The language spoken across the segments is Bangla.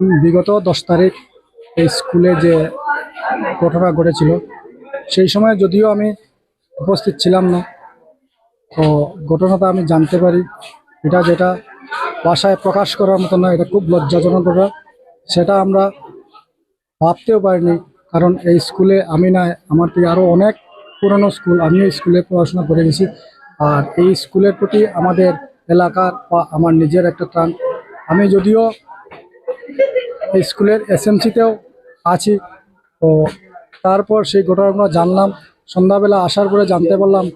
বিগত 10 তারিখ এই স্কুলে যে ঘটনা ঘটেছিল, সেই সময় যদিও আমি উপস্থিত ছিলাম না, তো ঘটনাটা আমি জানতে পারি। এটা যেটা ভাষায় প্রকাশ করার মতো না, এটা খুব লজ্জাজনক ঘটনা। সেটা আমরা ভাবতেও পারিনি, কারণ এই স্কুলে আমি না, আমার থেকে আরও অনেক পুরনো স্কুল, আমিও স্কুলে পড়াশোনা করে গেছি। আর এই স্কুলের প্রতি আমাদের এলাকার বা আমার নিজের একটা টান। আমি যদিও এই স্কুলের এসএমসিতেও আছি, তো তারপর সেই ঘটনাগুলো জানলাম। সন্ধ্যাবেলা আসার পরে জানতে পারলাম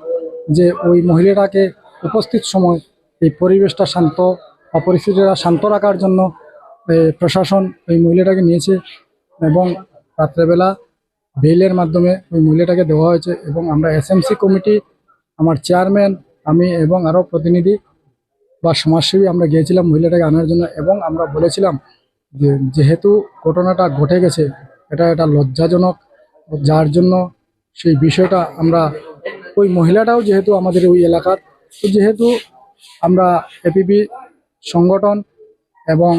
যে ওই মহিলাটাকে উপস্থিত সময় এই পরিবেশটা শান্ত বা পরিস্থিতিটা শান্ত রাখার জন্য প্রশাসন ওই মহিলাটাকে নিয়েছে, এবং রাত্রেবেলা বেইলের মাধ্যমে ওই মহিলাটাকে দেওয়া হয়েছে। এবং আমরা এসএমসি কমিটি, আমার চেয়ারম্যান, আমি এবং আরও প্রতিনিধি বা সমাজসেবী আমরা গিয়েছিলাম মহিলাটাকে আনার জন্য। এবং আমরা বলেছিলাম যে যেহেতু ঘটনাটা ঘটে গেছে, এটা লজ্জাজনক, যার জন্য সেই বিষয়টা আমরা, ওই মহিলাটাও যেহেতু আমাদের ওই এলাকার, তো যেহেতু আমরা এপিবি সংগঠন এবং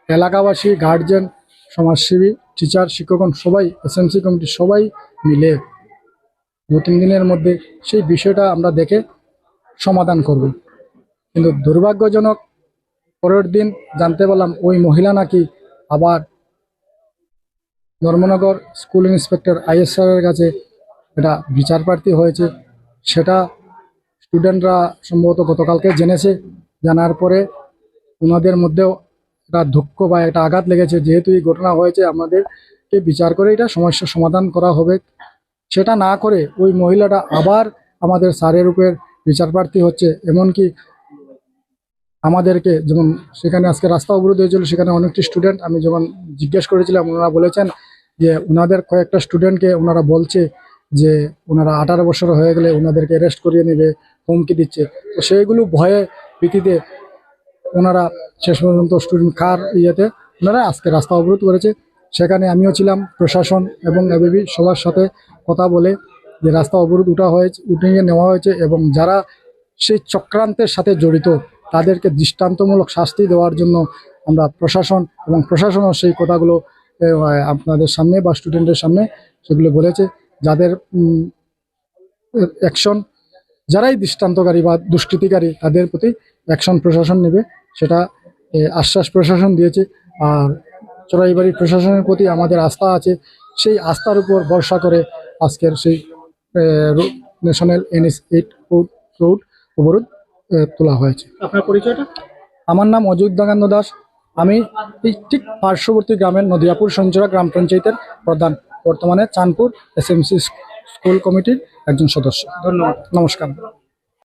এলাকাবাসী, গার্জেন, সমাজসেবী, টিচার, শিক্ষকগণ সবাই, এসএমসি কমিটি সবাই মিলে 2-3 দিনের মধ্যে সেই বিষয়টা আমরা দেখে সমাধান করব। কিন্তু দুর্ভাগ্যজনক, পরের দিন জানতে পারলাম ওই মহিলা নাকি আবার ধর্মনগর স্কুল ইন্সপেক্টর আইএস স্যারের কাছে এটা বিচার প্রার্থী হয়েছে। সেটা স্টুডেন্টরা সম্ভবত গতকালকে জেনেছে। জানার পরে ওনাদের মধ্যেও একটা দুঃখ বা একটা আঘাত লেগেছে, যেহেতু এই ঘটনা হয়েছে, আমাদেরকে বিচার করে এটা সমস্যার সমাধান করা হবে। সেটা না করে ওই মহিলাটা আবার আমাদের স্যারের উপর বিচার প্রার্থী হচ্ছে। এমনকি আমাদেরকে, যেমন সেখানে আজকে রাস্তা অবরোধ হয়েছিল, সেখানে অনেকটি স্টুডেন্ট, আমি যখন জিজ্ঞেস করেছিলাম, ওনারা বলেছেন যে ওনাদের কয়েকটা স্টুডেন্টকে ওনারা বলছে যে ওনারা 18 বছর হয়ে গেলে ওনাদেরকে অ্যারেস্ট করিয়ে নেবে, হুমকি দিচ্ছে। তো সেইগুলো ভয়ে, ভীতিতে ওনারা শেষ পর্যন্ত স্টুডেন্ট কার ইয়েতে ওনারা আজকে রাস্তা অবরোধ করেছে। সেখানে আমিও ছিলাম, প্রশাসন এবং এবিবি সবার সাথে কথা বলে যে রাস্তা অবরোধ উঠিয়ে নেওয়া হয়েছে, এবং যারা সেই চক্রান্তের সাথে জড়িত তাদেরকে দৃষ্টান্তমূলক শাস্তি দেওয়ার জন্য আমরা প্রশাসনও সেই কথাগুলো আপনাদের সামনে বা স্টুডেন্টের সামনে সেগুলো বলেছে। যাদের অ্যাকশন, যারাই দৃষ্টান্তকারী বা দুষ্কৃতিকারী, তাদের প্রতি অ্যাকশন প্রশাসন নেবে, সেটা আশ্বাস প্রশাসন দিয়েছে। আর চড়াইবাড়ি প্রশাসনের প্রতি আমাদের আস্থা আছে, সেই আস্থার উপর ভরসা করে আজকের সেই ন্যাশনাল NH 8 রোড অবরোধ তোলা হয়েছে। আপনার পরিচয়টা? আমার নাম অযোধ্যাকান্ত দাস। আমি এই ঠিক পার্শ্ববর্তী গ্রামের নদিয়াপুর সঞ্চরা গ্রাম পঞ্চায়েতের প্রধান, বর্তমানে চাঁদপুর এসএমসি স্কুল কমিটির একজন সদস্য। ধন্যবাদ। নমস্কার।